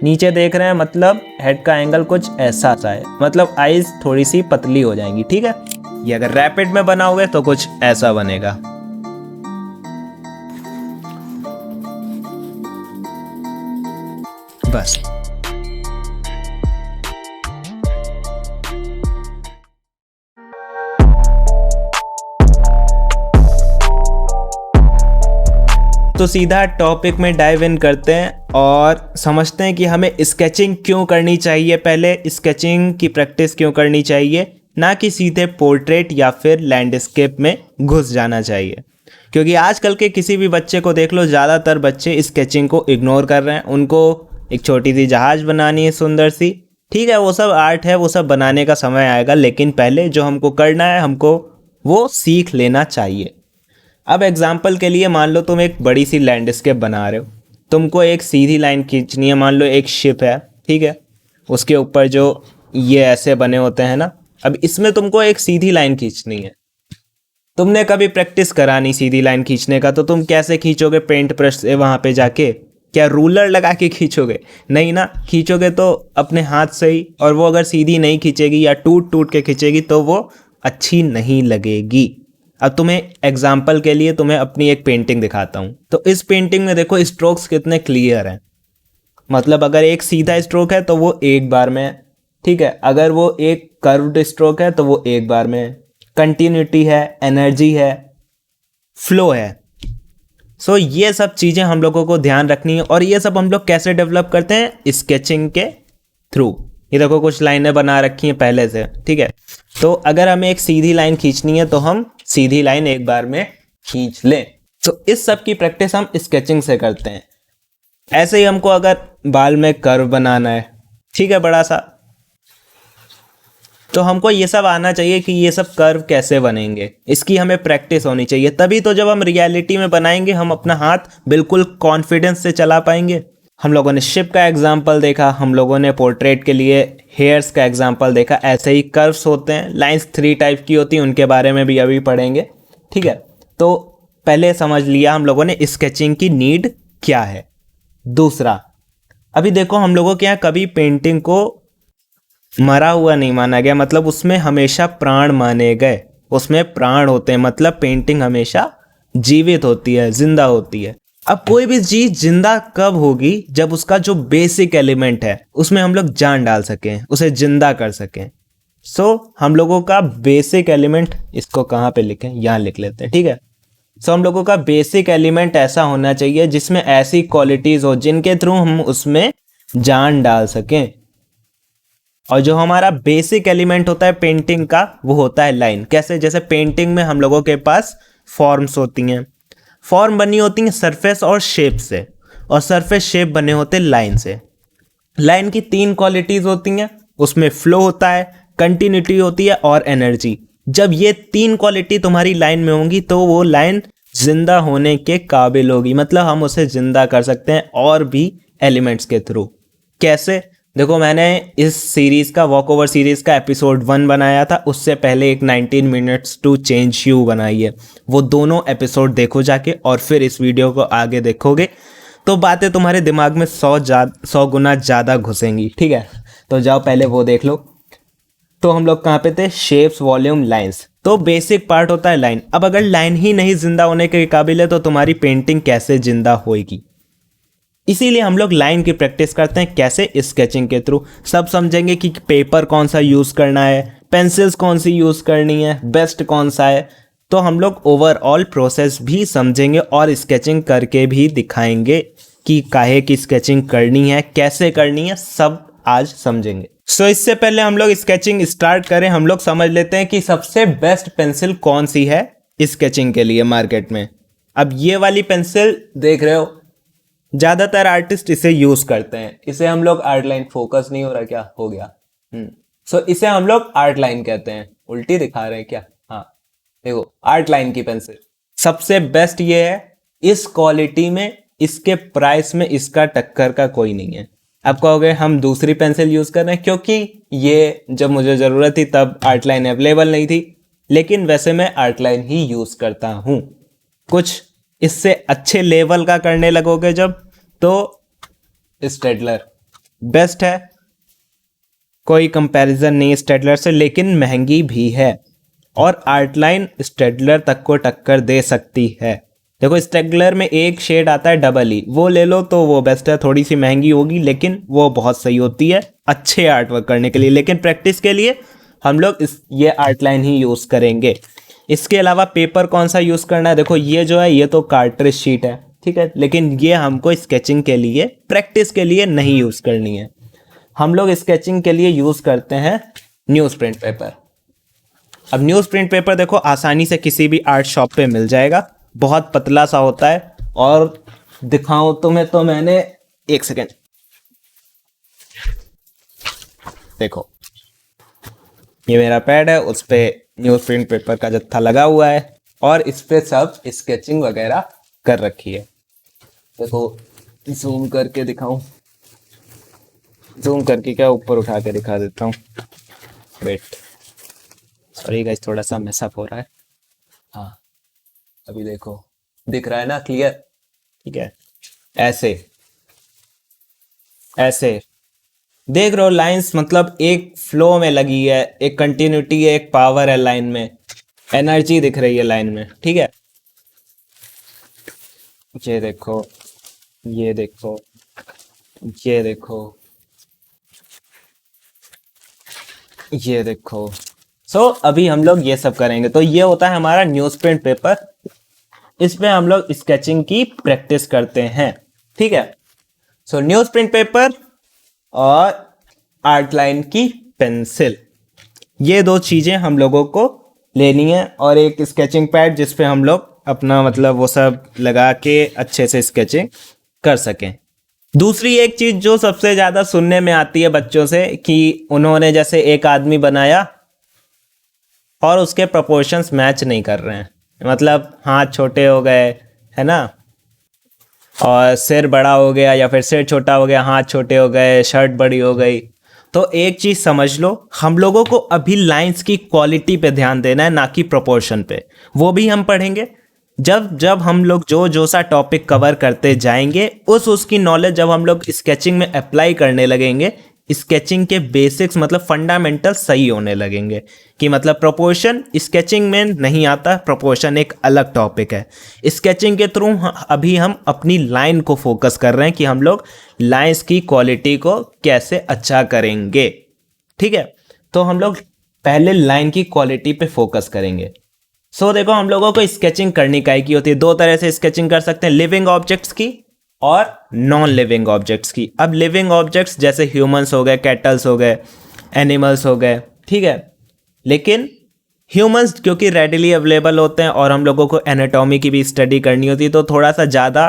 नीचे देख रहे हैं मतलब हेड का एंगल कुछ ऐसा सा है, मतलब आईज थोड़ी सी पतली हो जाएंगी। ठीक है, ये अगर रैपिड में बनाओगे तो कुछ ऐसा बनेगा। बस तो सीधा टॉपिक में डाइव इन करते हैं और समझते हैं कि हमें स्केचिंग क्यों करनी चाहिए। पहले स्केचिंग की प्रैक्टिस क्यों करनी चाहिए, ना कि सीधे पोर्ट्रेट या फिर लैंडस्केप में घुस जाना चाहिए। क्योंकि आजकल के किसी भी बच्चे को देख लो, ज़्यादातर बच्चे स्केचिंग को इग्नोर कर रहे हैं। उनको एक छोटी सी जहाज़ बनानी है सुंदर सी, ठीक है, वो सब आर्ट है, वो सब बनाने का समय आएगा, लेकिन पहले जो हमको करना है हमको वो सीख लेना चाहिए। अब एग्जाम्पल के लिए मान लो तुम एक बड़ी सी लैंडस्केप बना रहे हो, तुमको एक सीधी लाइन खींचनी है। मान लो एक शिप है, ठीक है, उसके ऊपर जो ये ऐसे बने होते हैं ना, अब इसमें तुमको एक सीधी लाइन खींचनी है। तुमने कभी प्रैक्टिस करा नहीं सीधी लाइन खींचने का, तो तुम कैसे खींचोगे पेंट ब्रश से वहाँ पे जाके? क्या रूलर लगा के खींचोगे? नहीं ना, खींचोगे तो अपने हाथ से ही, और वो अगर सीधी नहीं खींचेगी या टूट टूट के खींचेगी तो वो अच्छी नहीं लगेगी। अब तुम्हें एग्जाम्पल के लिए तुम्हें अपनी एक पेंटिंग दिखाता हूँ। तो इस पेंटिंग में देखो स्ट्रोक्स कितने क्लियर हैं, मतलब अगर एक सीधा स्ट्रोक है तो वो एक बार में है, ठीक है, अगर वो एक कर्व्ड स्ट्रोक है तो वो एक बार में है। कंटिन्यूटी है, एनर्जी है, फ्लो है। सो ये सब चीज़ें हम लोगों को ध्यान रखनी है। और ये सब हम लोग कैसे डेवलप करते हैं? स्केचिंग के थ्रू। ये देखो कुछ लाइनें बना रखी हैं पहले से, ठीक है, तो अगर हमें एक सीधी लाइन खींचनी है तो हम सीधी लाइन एक बार में खींच लें। तो इस सब की प्रैक्टिस हम स्केचिंग से करते हैं। ऐसे ही हमको अगर बाल में कर्व बनाना है, ठीक है, बड़ा सा, तो हमको ये सब आना चाहिए कि ये सब कर्व कैसे बनेंगे, इसकी हमें प्रैक्टिस होनी चाहिए। तभी तो जब हम रियलिटी में बनाएंगे हम अपना हाथ बिल्कुल कॉन्फिडेंस से चला पाएंगे। हम लोगों ने शिप का एग्जाम्पल देखा, हम लोगों ने पोर्ट्रेट के लिए हेयर्स का एग्जाम्पल देखा। ऐसे ही कर्व्स होते हैं, लाइंस 3 टाइप की होती हैं, उनके बारे में भी अभी पढ़ेंगे, ठीक है। तो पहले समझ लिया हम लोगों ने स्केचिंग की नीड क्या है। दूसरा, अभी देखो हम लोगों के यहाँ कभी पेंटिंग को मरा हुआ नहीं माना गया, मतलब उसमें हमेशा प्राण माने गए। उसमें प्राण होते हैं, मतलब पेंटिंग हमेशा जीवित होती है, जिंदा होती है। अब कोई भी चीज जिंदा कब होगी? जब उसका जो बेसिक एलिमेंट है उसमें हम लोग जान डाल सकें, उसे जिंदा कर सकें। सो हम लोगों का बेसिक एलिमेंट, इसको कहाँ पे लिखें, यहाँ लिख लेते हैं, ठीक है। सो हम लोगों का बेसिक एलिमेंट ऐसा होना चाहिए जिसमें ऐसी क्वालिटीज हो जिनके थ्रू हम उसमें जान डाल सकें। और जो हमारा बेसिक एलिमेंट होता है पेंटिंग का, वो होता है लाइन। कैसे? जैसे पेंटिंग में हम लोगों के पास फॉर्म्स होती हैं, फॉर्म बनी होती हैं सरफेस और शेप से, और सरफेस शेप बने होते हैं लाइन से। लाइन की 3 क्वालिटीज होती हैं, उसमें फ्लो होता है, कंटिन्यूटी होती है और एनर्जी। जब ये 3 क्वालिटी तुम्हारी लाइन में होंगी तो वो लाइन जिंदा होने के काबिल होगी, मतलब हम उसे जिंदा कर सकते हैं और भी एलिमेंट्स के थ्रू। कैसे? देखो मैंने इस सीरीज़ का, वॉक ओवर सीरीज़ का एपिसोड 1 बनाया था, उससे पहले एक 19 मिनट्स टू चेंज यू बनाई है। वो दोनों एपिसोड देखो जाके, और फिर इस वीडियो को आगे देखोगे तो बातें तुम्हारे दिमाग में 100 गुना ज़्यादा घुसेंगी, ठीक है। तो जाओ पहले वो देख लो। तो हम लोग कहाँ पे थे? Shapes, volume, lines. तो बेसिक पार्ट होता है लाइन। अब अगर लाइन ही नहीं जिंदा होने के काबिल है तो तुम्हारी पेंटिंग कैसे जिंदा होएगी? इसीलिए हम लोग लाइन की प्रैक्टिस करते हैं। कैसे? स्केचिंग के थ्रू। सब समझेंगे कि पेपर कौन सा यूज़ करना है, पेंसिल्स कौन सी यूज़ करनी है, बेस्ट कौन सा है। तो हम लोग ओवरऑल प्रोसेस भी समझेंगे और स्केचिंग करके भी दिखाएंगे कि काहे की स्केचिंग करनी है, कैसे करनी है, सब आज समझेंगे। सो इससे पहले हम लोग स्केचिंग स्टार्ट करें, हम लोग समझ लेते हैं कि सबसे बेस्ट पेंसिल कौन सी है स्केचिंग के लिए मार्केट में। अब ये वाली पेंसिल देख रहे हो, ज़्यादातर आर्टिस्ट इसे यूज़ करते हैं। इसे हम लोग आर्ट लाइन, फोकस नहीं हो रहा क्या? हो गया। सो इसे हम लोग आर्ट लाइन कहते हैं। उल्टी दिखा रहे हैं क्या? हाँ देखो, आर्ट लाइन की पेंसिल सबसे बेस्ट ये है। इस क्वालिटी में, इसके प्राइस में इसका टक्कर का कोई नहीं है। आप कहोगे हम दूसरी पेंसिल यूज़ कर रहे हैं, क्योंकि ये जब मुझे ज़रूरत थी तब आर्ट लाइन अवेलेबल नहीं थी, लेकिन वैसे मैं आर्ट लाइन ही यूज़ करता हूँ। कुछ इससे अच्छे लेवल का करने लगोगे जब, तो स्टेडलर, बेस्ट है, कोई कंपैरिजन नहीं स्टेडलर से, लेकिन महंगी भी है और आर्टलाइन स्टेडलर तक को टक्कर दे सकती है। देखो स्टेडलर में एक शेड आता है डबल ई, वो ले लो तो वो बेस्ट है, थोड़ी सी महंगी होगी लेकिन वो बहुत सही होती है अच्छे आर्ट वर्क करने के लिए। लेकिन प्रैक्टिस के लिए हम लोग ये आर्टलाइन ही यूज़ करेंगे। इसके अलावा पेपर कौन सा यूज़ करना है, देखो ये जो है ये तो कार्ट्रिज शीट है, ठीक है, लेकिन ये हमको स्केचिंग के लिए प्रैक्टिस के लिए नहीं यूज़ करनी है। हम लोग स्केचिंग के लिए यूज़ करते हैं न्यूज़ प्रिंट पेपर। अब न्यूज़ प्रिंट पेपर देखो आसानी से किसी भी आर्ट शॉप पे मिल जाएगा, बहुत पतला सा होता है। और दिखाऊं तुम्हें तो मैंने, एक सेकेंड, देखो ये मेरा पैड है, उस पे न्यूज़ प्रिंट पेपर का जत्था लगा हुआ है और इस पे सब स्केचिंग वगैरह कर रखी है। देखो जूम करके दिखाऊं, जूम करके क्या ऊपर उठा के दिखा देता हूँ, वेट, सॉरी गाइस थोड़ा सा मैसअप हो रहा है। हाँ अभी देखो दिख रहा है ना क्लियर, ठीक है, ऐसे ऐसे देख रहे हो लाइंस, मतलब एक फ्लो में लगी है, एक कंटिन्यूटी है, एक पावर है लाइन में, एनर्जी दिख रही है लाइन में, ठीक है। ये देखो, ये देखो, ये देखो, ये देखो। अभी हम लोग ये सब करेंगे। तो ये होता है हमारा न्यूज़ प्रिंट पेपर, इसमें हम लोग स्केचिंग की प्रैक्टिस करते हैं, ठीक है। न्यूज़ प्रिंट पेपर और आर्ट लाइन की पेंसिल, ये दो चीज़ें हम लोगों को लेनी है, और एक स्केचिंग पैड जिस पे हम लोग अपना मतलब वो सब लगा के अच्छे से स्केचिंग कर सकें। दूसरी एक चीज़ जो सबसे ज़्यादा सुनने में आती है बच्चों से कि उन्होंने जैसे एक आदमी बनाया और उसके प्रोपोर्शंस मैच नहीं कर रहे हैं, मतलब हाथ छोटे हो गए, है ना, और सिर बड़ा हो गया, या फिर सिर छोटा हो गया, हाथ छोटे हो गए, शर्ट बड़ी हो गई। तो एक चीज़ समझ लो, हम लोगों को अभी लाइंस की क्वालिटी पे ध्यान देना है, ना कि प्रोपोर्शन पे। वो भी हम पढ़ेंगे जब जब हम लोग जो जो सा टॉपिक कवर करते जाएंगे, उसकी नॉलेज जब हम लोग स्केचिंग में अप्लाई करने लगेंगे, स्केचिंग के बेसिक्स मतलब फंडामेंटल सही होने लगेंगे। कि मतलब प्रोपोर्शन स्केचिंग में नहीं आता, प्रोपोर्शन एक अलग टॉपिक है। स्केचिंग के थ्रू अभी हम अपनी लाइन को फोकस कर रहे हैं कि हम लोग लाइंस की क्वालिटी को कैसे अच्छा करेंगे, ठीक है। तो हम लोग पहले लाइन की क्वालिटी पे फोकस करेंगे। देखो हम लोगों को स्केचिंग करनी काहे की होती है, दो तरह से स्केचिंग कर सकते हैं, लिविंग ऑब्जेक्ट्स की और नॉन लिविंग ऑब्जेक्ट्स की। अब लिविंग ऑब्जेक्ट्स जैसे ह्यूमंस हो गए, कैटल्स हो गए, एनिमल्स हो गए, ठीक है। लेकिन ह्यूमंस क्योंकि रेडिली अवेलेबल होते हैं और हम लोगों को एनाटॉमी की भी स्टडी करनी होती है, तो थोड़ा सा ज़्यादा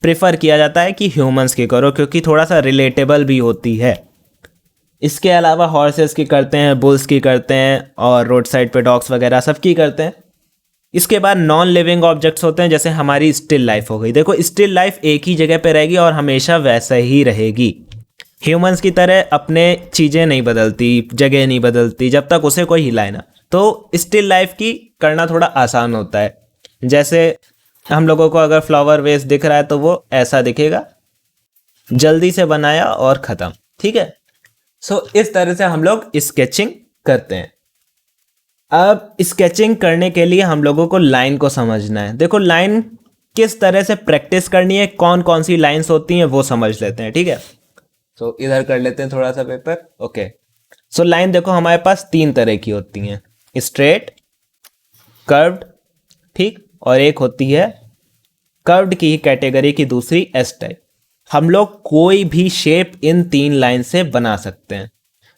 प्रेफर किया जाता है कि ह्यूमंस की करो, क्योंकि थोड़ा सा रिलेटेबल भी होती है। इसके अलावा हॉर्सेस की करते हैं, बुल्स की करते हैं, और रोड साइड पे डॉग्स वगैरह सबकी करते हैं। इसके बाद नॉन लिविंग ऑब्जेक्ट्स होते हैं, जैसे हमारी स्टिल लाइफ हो गई। देखो स्टिल लाइफ एक ही जगह पे रहेगी और हमेशा वैसा ही रहेगी। ह्यूमंस की तरह अपने चीज़ें नहीं बदलती, जगह नहीं बदलती जब तक उसे कोई हिलाए ना। तो स्टिल लाइफ की करना थोड़ा आसान होता है। जैसे हम लोगों को अगर फ्लावर वेस दिख रहा है तो वो ऐसा दिखेगा, जल्दी से बनाया और ख़त्म, ठीक है। इस तरह से हम लोग स्केचिंग करते हैं। अब स्केचिंग करने के लिए हम लोगों को लाइन को समझना है। देखो लाइन किस तरह से प्रैक्टिस करनी है, कौन कौन सी लाइंस होती हैं वो समझ लेते हैं, ठीक है। इधर कर लेते हैं थोड़ा सा पेपर, ओके। लाइन देखो हमारे पास तीन तरह की होती हैं, स्ट्रेट, कर्व्ड, ठीक, और एक होती है कर्व्ड की ही कैटेगरी की दूसरी एस टाइप। हम लोग कोई भी शेप इन तीन लाइन से बना सकते हैं।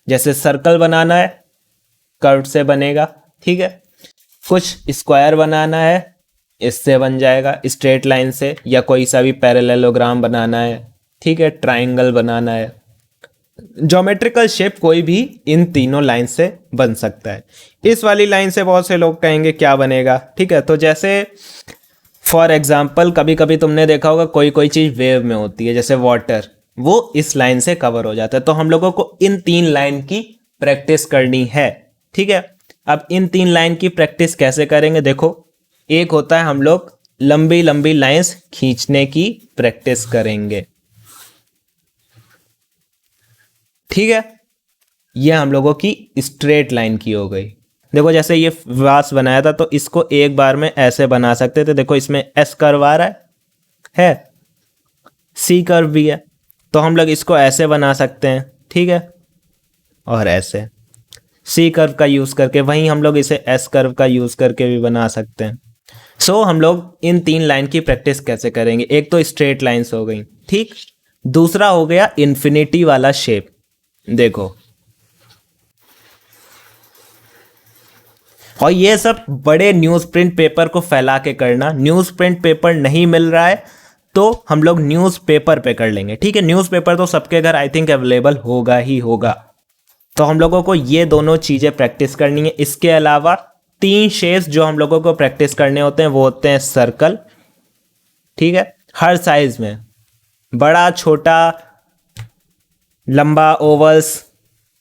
जैसे सर्कल बनाना है, कर्व से बनेगा, ठीक है। कुछ स्क्वायर बनाना है, इससे बन जाएगा स्ट्रेट लाइन से, या कोई सा भी पैरेललोग्राम बनाना है, ठीक है, ट्राइंगल बनाना है। ज्योमेट्रिकल शेप कोई भी इन तीनों लाइन से बन सकता है। इस वाली लाइन से बहुत से लोग कहेंगे क्या बनेगा, ठीक है। तो जैसे फॉर एग्जाम्पल कभी कभी तुमने देखा होगा कोई कोई चीज़ वेव में होती है, जैसे वाटर, वो इस लाइन से कवर हो जाता है। तो हम लोगों को इन तीन लाइन की प्रैक्टिस करनी है, ठीक है। अब इन तीन लाइन की प्रैक्टिस कैसे करेंगे, देखो एक होता है हम लोग लंबी लंबी लाइंस खींचने की प्रैक्टिस करेंगे। ठीक है, ये हम लोगों की स्ट्रेट लाइन की हो गई। देखो जैसे ये व्यास बनाया था तो इसको एक बार में ऐसे बना सकते थे। देखो इसमें एस कर्व आ रहा है, सी कर्व भी है, तो हम लोग इसको ऐसे बना सकते हैं, ठीक है, और ऐसे सी कर्व का यूज़ करके, वहीं हम लोग इसे एस कर्व का यूज़ करके भी बना सकते हैं। सो हम लोग इन 3 लाइन की प्रैक्टिस कैसे करेंगे? एक तो स्ट्रेट लाइंस हो गई, ठीक, दूसरा हो गया इन्फिनिटी वाला शेप। देखो, और ये सब बड़े न्यूज़ प्रिंट पेपर को फैला के करना। न्यूज़ प्रिंट पेपर नहीं मिल रहा है तो हम लोग न्यूज़ पेपर पे कर लेंगे, ठीक है। न्यूज़ पेपर तो सबके घर आई थिंक अवेलेबल होगा ही होगा। तो हम लोगों को ये दोनों चीज़ें प्रैक्टिस करनी है। इसके अलावा 3 शेप्स जो हम लोगों को प्रैक्टिस करने होते हैं वो होते हैं सर्कल, ठीक है, हर साइज में, बड़ा छोटा लंबा, ओवल्स,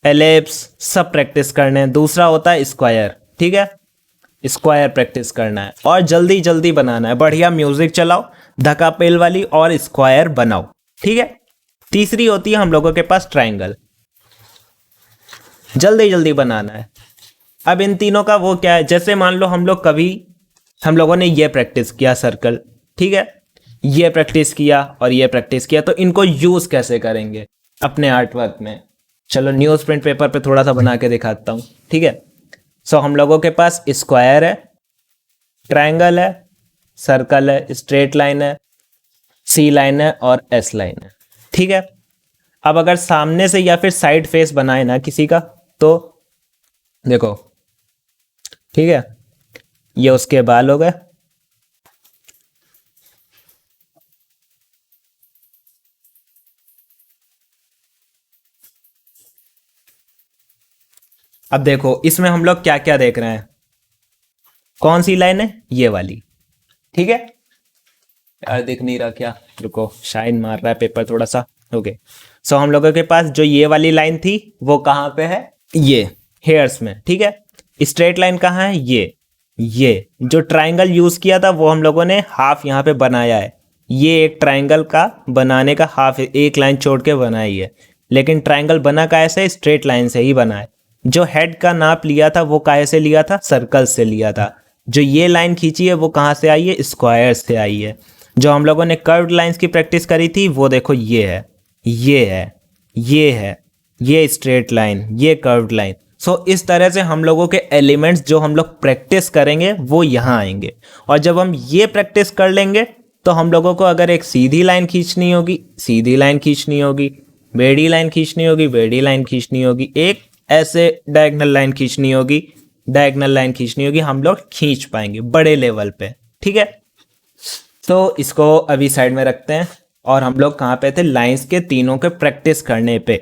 एलिप्स, सब प्रैक्टिस करने हैं। दूसरा होता है स्क्वायर, ठीक है, स्क्वायर प्रैक्टिस करना है और जल्दी जल्दी बनाना है। बढ़िया म्यूजिक चलाओ, धक्का पेल वाली, और स्क्वायर बनाओ, ठीक है। तीसरी होती है हम लोगों के पास ट्रायंगल, जल्दी जल्दी बनाना है। अब इन तीनों का वो क्या है, जैसे मान लो हम लोगों ने ये प्रैक्टिस किया सर्कल, ठीक है, ये प्रैक्टिस किया और ये प्रैक्टिस किया, तो इनको यूज कैसे करेंगे अपने आर्ट वर्क में? चलो न्यूज़ प्रिंट पेपर पे थोड़ा सा बना के दिखाता हूँ, ठीक है। सो हम लोगों के पास स्क्वायर है, ट्रायंगल है, सर्कल है, स्ट्रेट लाइन है, सी लाइन है और एस लाइन है, ठीक है। अब अगर सामने से या फिर साइड फेस बनाए ना किसी का, तो देखो, ठीक है, ये उसके बाल हो गए, अब देखो इसमें हम लोग क्या क्या देख रहे हैं, कौन सी लाइन है, ये वाली, ठीक है। यार दिख नहीं रहा क्या, रुको, शाइन मार रहा है पेपर थोड़ा सा, ओके। सो हम लोगों के पास जो ये वाली लाइन थी वो कहाँ पे है, ये हेयर्स में, ठीक है। स्ट्रेट लाइन कहाँ है, ये जो ट्रायंगल यूज किया था वो हम लोगों ने हाफ यहाँ पे बनाया है। ये एक ट्रायंगल का बनाने का हाफ एक लाइन छोड़ के बनाई है, लेकिन ट्रायंगल बना कैसे, स्ट्रेट लाइन से ही बना है। जो हेड का नाप लिया था वो काहे से लिया था, सर्कल से लिया था। जो ये लाइन खींची है वो कहाँ से आई है, स्क्वायर से आई है। जो हम लोगों ने कर्व्ड लाइंस की प्रैक्टिस करी थी वो देखो, ये है, ये है, ये है, ये स्ट्रेट लाइन, ये कर्व्ड लाइन। सो इस तरह से हम लोगों के एलिमेंट्स जो हम लोग प्रैक्टिस करेंगे वो यहाँ आएंगे। और जब हम ये प्रैक्टिस कर लेंगे तो हम लोगों को अगर एक सीधी लाइन खींचनी होगी, सीधी लाइन खींचनी होगी, बेड़ी लाइन खींचनी होगी, बेड़ी लाइन खींचनी होगी, एक ऐसे डायगोनल लाइन खींचनी होगी, डायगोनल लाइन खींचनी होगी, हम लोग खींच पाएंगे बड़े लेवल पे, ठीक है। तो इसको अभी साइड में रखते हैं और हम लोग कहाँ पे थे, लाइंस के तीनों के प्रैक्टिस करने पे।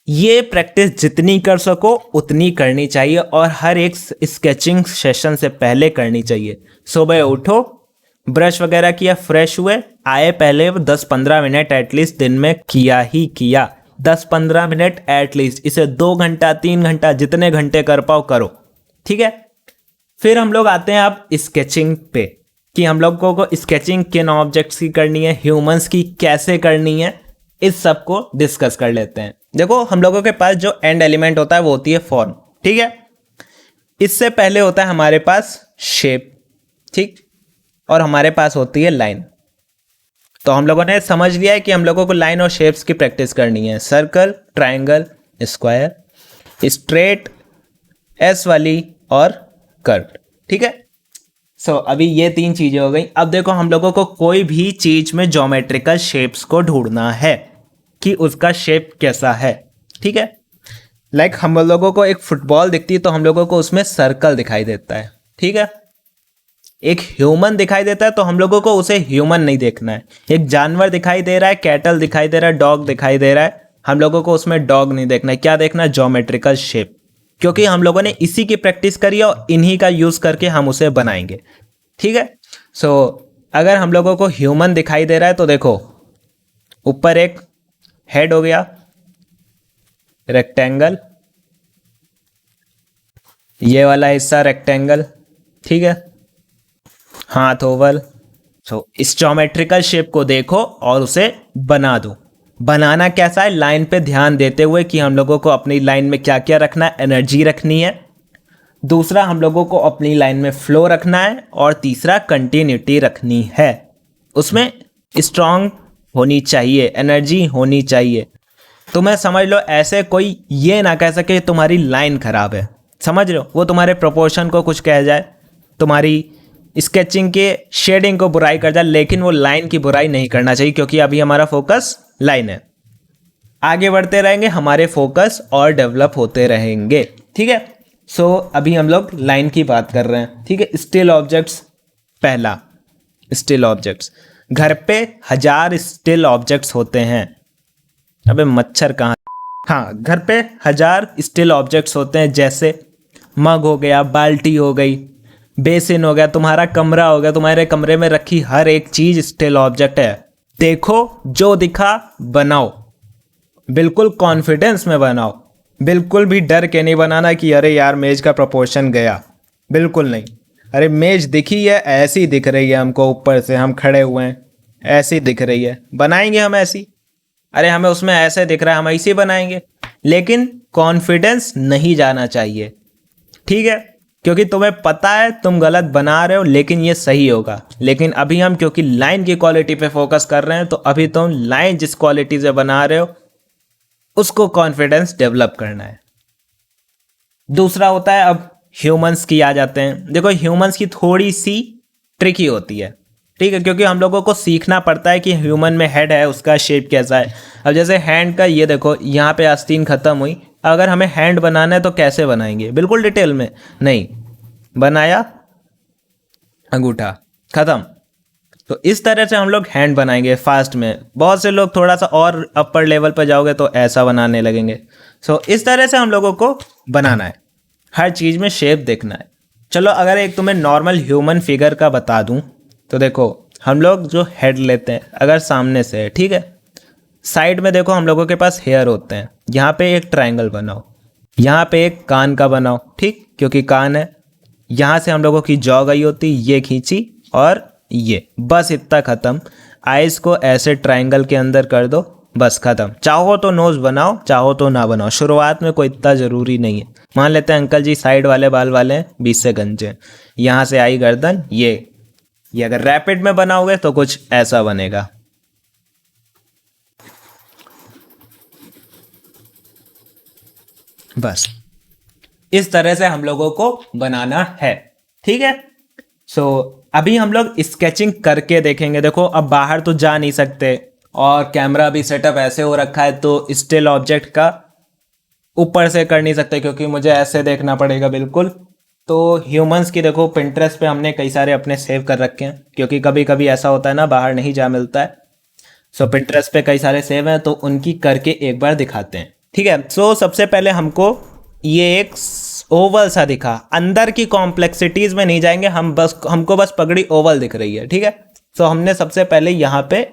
ये प्रैक्टिस जितनी कर सको उतनी करनी चाहिए और हर एक स्केचिंग सेशन से पहले करनी चाहिए। सुबह उठो, ब्रश वगैरह किया, फ्रेश हुए, आए, पहले 10-15 मिनट एटलीस्ट दिन में किया ही किया, 10-15 मिनट एटलीस्ट। इसे 2 घंटा 3 घंटा जितने घंटे कर पाओ करो, ठीक है। फिर हम लोग आते हैं अब स्केचिंग पे कि हम लोगों को स्केचिंग किन ऑब्जेक्ट्स की करनी है, ह्यूमंस की कैसे करनी है, इस सब को डिस्कस कर लेते हैं। देखो हम लोगों के पास जो एंड एलिमेंट होता है वो होती है फॉर्म, ठीक है। इससे पहले होता है हमारे पास शेप, ठीक, और हमारे पास होती है लाइन। तो हम लोगों ने समझ लिया है कि हम लोगों को लाइन और शेप्स की प्रैक्टिस करनी है, circle, triangle, square, straight, S वाली और कर्व, ठीक है। सो अभी ये 3 चीजें हो गई। अब देखो हम लोगों को कोई भी चीज में ज्योमेट्रिकल शेप्स को ढूंढना है कि उसका शेप कैसा है, ठीक है। लाइक हम लोगों को एक फुटबॉल दिखती है तो हम लोगों को उसमें सर्कल दिखाई देता है, ठीक है। एक ह्यूमन दिखाई देता है तो हम लोगों को उसे ह्यूमन नहीं देखना है। एक जानवर दिखाई दे रहा है, कैटल दिखाई दे रहा है, डॉग दिखाई दे रहा है, हम लोगों को उसमें डॉग नहीं देखना है। क्या देखना है, ज्योमेट्रिकल शेप, क्योंकि हम लोगों ने इसी की प्रैक्टिस करी है और इन्हीं का यूज करके हम उसे बनाएंगे, ठीक है। सो अगर हम लोगों को ह्यूमन दिखाई दे रहा है तो देखो ऊपर एक हेड हो गया, रेक्टेंगल, ये वाला हिस्सा रेक्टेंगल, ठीक है, हाथ ओवल। सो इस ज्योमेट्रिकल शेप को देखो और उसे बना दो, बनाना कैसा है, लाइन पे ध्यान देते हुए कि हम लोगों को अपनी लाइन में क्या क्या रखना है, एनर्जी रखनी है। दूसरा, हम लोगों को अपनी लाइन में फ्लो रखना है। और तीसरा, कंटिन्यूटी रखनी है। उसमें स्ट्रांग होनी चाहिए, एनर्जी होनी चाहिए। तुम्हें समझ लो, ऐसे कोई ये ना कह सके तुम्हारी लाइन खराब है, समझ लो, वो तुम्हारे प्रोपोर्शन को कुछ कह जाए, तुम्हारी स्केचिंग के शेडिंग को बुराई कर जाए, लेकिन वो लाइन की बुराई नहीं करना चाहिए, क्योंकि अभी हमारा फोकस लाइन है। आगे बढ़ते रहेंगे, हमारे फोकस और डेवलप होते रहेंगे, ठीक है। सो अभी हम लोग लाइन की बात कर रहे हैं, ठीक है। स्टिल ऑब्जेक्ट्स, पहला स्टिल ऑब्जेक्ट्स, घर पे 1000 स्टिल ऑब्जेक्ट्स होते हैं। अबे मच्छर कहाँ, हाँ, घर पे 1000 स्टिल ऑब्जेक्ट्स होते हैं, जैसे मग हो गया, बाल्टी हो गई, बेसिन हो गया, तुम्हारा कमरा हो गया, तुम्हारे कमरे में रखी हर एक चीज स्टिल ऑब्जेक्ट है। देखो, जो दिखा बनाओ, बिल्कुल कॉन्फिडेंस में बनाओ, बिल्कुल भी डर के नहीं बनाना कि अरे यार मेज का प्रोपोर्शन गया, बिल्कुल नहीं। अरे मेज दिखी है, ऐसी दिख रही है हमको, ऊपर से हम खड़े हुए हैं, ऐसी दिख रही है, बनाएंगे हम ऐसी। अरे हमें उसमें ऐसे दिख रहा है, हम ऐसे बनाएंगे, लेकिन कॉन्फिडेंस नहीं जाना चाहिए, ठीक है। क्योंकि तुम्हें पता है तुम गलत बना रहे हो, लेकिन ये सही होगा। लेकिन अभी हम क्योंकि लाइन की क्वालिटी पे फोकस कर रहे हैं, तो अभी तुम लाइन जिस क्वालिटी से बना रहे हो उसको कॉन्फिडेंस डेवलप करना है। दूसरा होता है, अब ह्यूमंस की आ जाते हैं। देखो, ह्यूमंस की थोड़ी सी ट्रिकी होती है, ठीक है, क्योंकि हम लोगों को सीखना पड़ता है कि ह्यूमन में हेड है, उसका शेप कैसा है। अब जैसे हैंड का, ये देखो यहाँ पे आस्तीन खत्म हुई, अगर हमें हैंड बनाना है तो कैसे बनाएंगे, बिल्कुल डिटेल में नहीं, बनाया, अंगूठा, खत्म। तो इस तरह से हम लोग हैंड बनाएंगे फास्ट में। बहुत से लोग थोड़ा सा और अपर लेवल पर जाओगे तो ऐसा बनाने लगेंगे। सो इस तरह से हम लोगों को बनाना है, हर चीज़ में शेप देखना है। चलो, अगर एक तुम्हें नॉर्मल ह्यूमन फिगर का बता दूं, तो देखो, हम लोग जो हेड लेते हैं, अगर सामने से है, ठीक है, साइड में देखो हम लोगों के पास हेयर होते हैं। यहाँ पे एक ट्रायंगल बनाओ, यहाँ पे एक कान का बनाओ, ठीक, क्योंकि कान है। यहाँ से हम लोगों की जॉ गई होती, ये खींची, और ये, बस इतना खत्म। आइज को ऐसे ट्रायंगल के अंदर कर दो, बस खत्म। चाहो तो नोज बनाओ, चाहो तो ना बनाओ, शुरुआत में कोई इतना ज़रूरी नहीं है। मान लेते हैं अंकल जी साइड वाले बाल वाले हैं, 20 से गंजे, यहाँ से आई गर्दन, ये अगर रैपिड में बनाओगे तो कुछ ऐसा बनेगा। बस इस तरह से हम लोगों को बनाना है, ठीक है। सो अभी हम लोग स्केचिंग करके देखेंगे। देखो, अब बाहर तो जा नहीं सकते, और कैमरा भी सेटअप ऐसे हो रखा है, तो स्टिल ऑब्जेक्ट का ऊपर से कर नहीं सकते, क्योंकि मुझे ऐसे देखना पड़ेगा बिल्कुल। तो ह्यूमंस की देखो, पिंटरेस्ट पे हमने कई सारे अपने सेव कर रखे हैं, क्योंकि कभी कभी ऐसा होता है ना, बाहर नहीं जा मिलता है। सो पिंटरेस्ट पे कई सारे सेव हैं, तो उनकी करके एक बार दिखाते हैं, ठीक है। सो सबसे पहले हमको ये एक ओवल सा दिखा, अंदर की कॉम्प्लेक्सिटीज में नहीं जाएंगे हम, बस हमको बस पगड़ी ओवल दिख रही है, ठीक है। सो हमने सबसे पहले यहाँ पे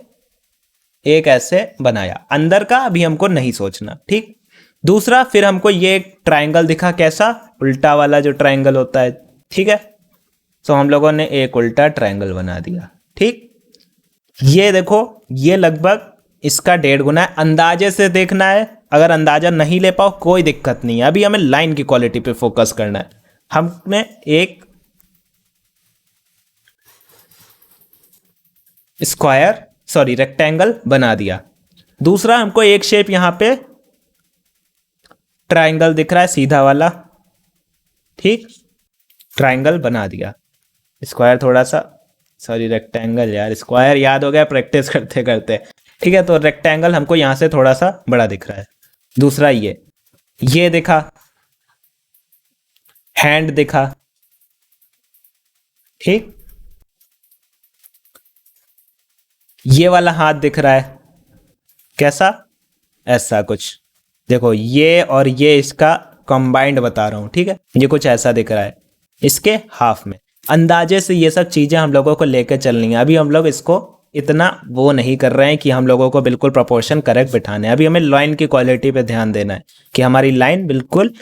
एक ऐसे बनाया, अंदर का अभी हमको नहीं सोचना, ठीक। दूसरा, फिर हमको ये एक ट्रायंगल दिखा, कैसा, उल्टा वाला जो ट्रायंगल होता है, ठीक है। सो हम लोगों ने एक उल्टा ट्रायंगल बना दिया, ठीक। ये देखो, ये लगभग इसका 1.5 गुना है। अंदाजे से देखना है, अगर अंदाजा नहीं ले पाओ कोई दिक्कत नहीं है, अभी हमें लाइन की क्वालिटी पे फोकस करना है। हमने एक स्क्वायर, सॉरी रेक्टेंगल बना दिया। दूसरा, हमको एक शेप यहां पे ट्रायंगल दिख रहा है, सीधा वाला, ठीक, ट्रायंगल बना दिया। स्क्वायर थोड़ा सा, सॉरी रेक्टेंगल, यार स्क्वायर याद हो गया प्रैक्टिस करते करते, ठीक है। तो रेक्टेंगल हमको यहां से थोड़ा सा बड़ा दिख रहा है। दूसरा, ये दिखा, हैंड दिखा, ठीक, ये वाला हाथ दिख रहा है, कैसा, ऐसा कुछ। देखो, ये और ये इसका कंबाइंड बता रहा हूं, ठीक है, ये कुछ ऐसा दिख रहा है इसके हाफ में। अंदाजे से ये सब चीजें हम लोगों को लेकर चलनी है। अभी हम लोग इसको इतना वो नहीं कर रहे हैं कि हम लोगों को बिल्कुल प्रोपोर्शन करेक्ट बिठाने हैं। अभी हमें लाइन की क्वालिटी पे ध्यान देना है कि हमारी लाइन बिल्कुल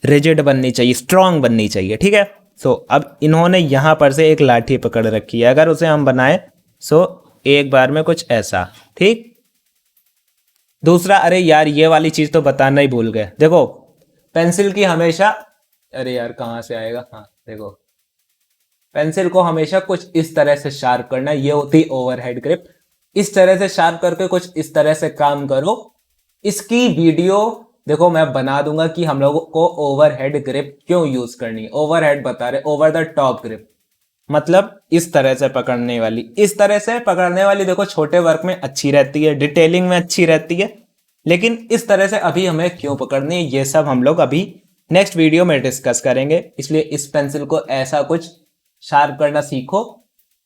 रिजिड बननी चाहिए, स्ट्रांग बननी चाहिए, ठीक है। सो अब इन्होंने यहाँ पर से एक लाठी पकड़ रखी है, अगर उसे हम बनाए सो एक बार में कुछ ऐसा, ठीक। दूसरा, अरे यार ये वाली चीज तो बताना ही भूल गए। देखो पेंसिल की हमेशा, अरे यार कहाँ से आएगा, हाँ देखो, पेंसिल को हमेशा कुछ इस तरह से शार्प करना, ये होती ओवरहेड ग्रिप। इस तरह से शार्प करके कुछ इस तरह से काम करो। इसकी वीडियो देखो मैं बना दूंगा कि हम लोगों को ओवरहेड ग्रिप क्यों यूज करनी है। ओवरहेड बता रहे, ओवर द टॉप ग्रिप मतलब इस तरह से पकड़ने वाली। इस तरह से पकड़ने वाली देखो छोटे वर्क में अच्छी रहती है, डिटेलिंग में अच्छी रहती है, लेकिन इस तरह से अभी हमें क्यों पकड़नी है ये सब हम लोग अभी नेक्स्ट वीडियो में डिस्कस करेंगे। इसलिए इस पेंसिल को ऐसा कुछ शार्प करना सीखो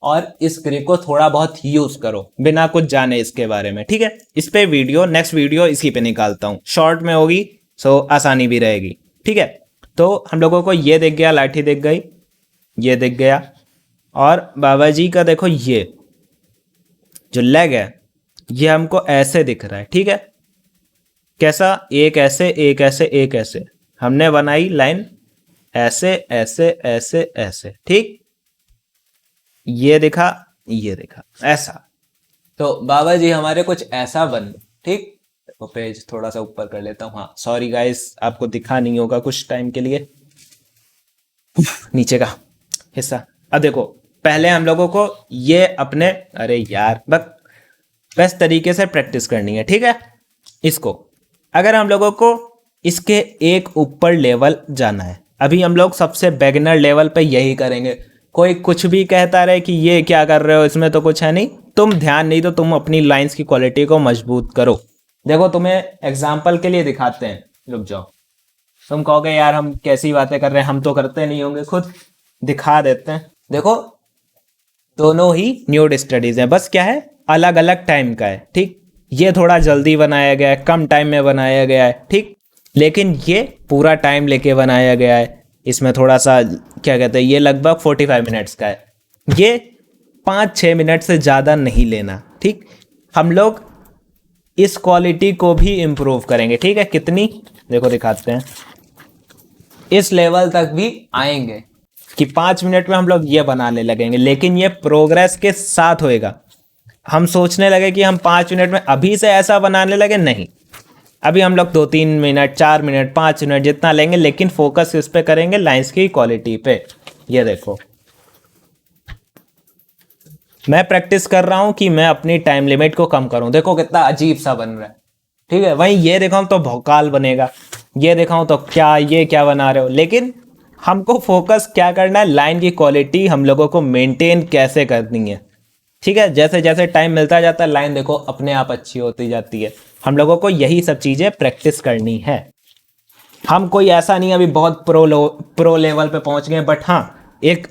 और इस ग्रिप को थोड़ा बहुत यूज करो बिना कुछ जाने इसके बारे में, ठीक है। इस पे वीडियो, नेक्स्ट वीडियो इसी पे निकालता हूँ, शॉर्ट में होगी सो आसानी भी रहेगी, ठीक है। तो हम लोगों को ये दिख गया, लाठी दिख गई, ये दिख गया, और बाबा जी का देखो ये जो लेग है ये हमको ऐसे दिख रहा है, ठीक है। कैसा, एक ऐसे एक ऐसे एक ऐसे, हमने बनाई लाइन ऐसे ऐसे ऐसे ऐसे, ठीक। ये दिखा, ये दिखा, ऐसा। तो बाबा जी हमारे कुछ ऐसा बन, ठीक। तो पेज थोड़ा सा ऊपर कर लेता हूँ, हाँ सॉरी गाइस आपको दिखा नहीं होगा कुछ टाइम के लिए, नीचे का हिस्सा। अब देखो पहले हम लोगों को ये अपने, अरे यार बस बेस्ट तरीके से प्रैक्टिस करनी है, ठीक है। इसको अगर हम लोगों को इसके एक ऊपर लेवल जाना है, अभी हम लोग सबसे बेगिनर लेवल पे यही करेंगे। कोई कुछ भी कहता रहे कि ये क्या कर रहे हो, इसमें तो कुछ है नहीं, तुम ध्यान नहीं, तो तुम अपनी लाइंस की क्वालिटी को मजबूत करो। देखो तुम्हें एग्जाम्पल के लिए दिखाते हैं, रुक जाओ। तुम कहोगे यार हम कैसी बातें कर रहे हैं, हम तो करते नहीं होंगे, खुद दिखा देते हैं। देखो दोनों ही न्यूड स्टडीज हैं, बस क्या है अलग अलग टाइम का है, ठीक। ये थोड़ा जल्दी बनाया गया है, कम टाइम में बनाया गया है, ठीक, लेकिन ये पूरा टाइम लेके बनाया गया है। इसमें थोड़ा सा क्या कहते हैं, ये लगभग 45 मिनट्स का है, ये 5-6 मिनट से ज़्यादा नहीं लेना, ठीक। हम लोग इस क्वालिटी को भी इम्प्रूव करेंगे, ठीक है। कितनी, देखो दिखाते हैं, इस लेवल तक भी आएंगे कि 5 मिनट में हम लोग ये बनाने लगेंगे, लेकिन ये प्रोग्रेस के साथ होएगा। हम सोचने लगे कि हम 5 मिनट में अभी से ऐसा बनाने लगे, नहीं। अभी हम लोग 2-3 मिनट, 4 मिनट, 5 मिनट जितना लेंगे, लेकिन फोकस इस पे करेंगे लाइंस की क्वालिटी पे। ये देखो मैं प्रैक्टिस कर रहा हूं कि मैं अपनी टाइम लिमिट को कम करूं। देखो कितना अजीब सा बन रहा है, ठीक है। वहीं ये दिखाऊं तो भौकाल बनेगा, ये दिखाऊं तो क्या, ये क्या बना रहे हो। लेकिन हमको फोकस क्या करना है, लाइन की क्वालिटी हम लोगों को मेंटेन कैसे करनी है, ठीक है। जैसे जैसे टाइम मिलता जाता है लाइन देखो अपने आप अच्छी होती जाती है। हम लोगों को यही सब चीज़ें प्रैक्टिस करनी है। हम कोई ऐसा नहीं अभी बहुत प्रो लेवल पे पहुंच गए, बट हाँ एक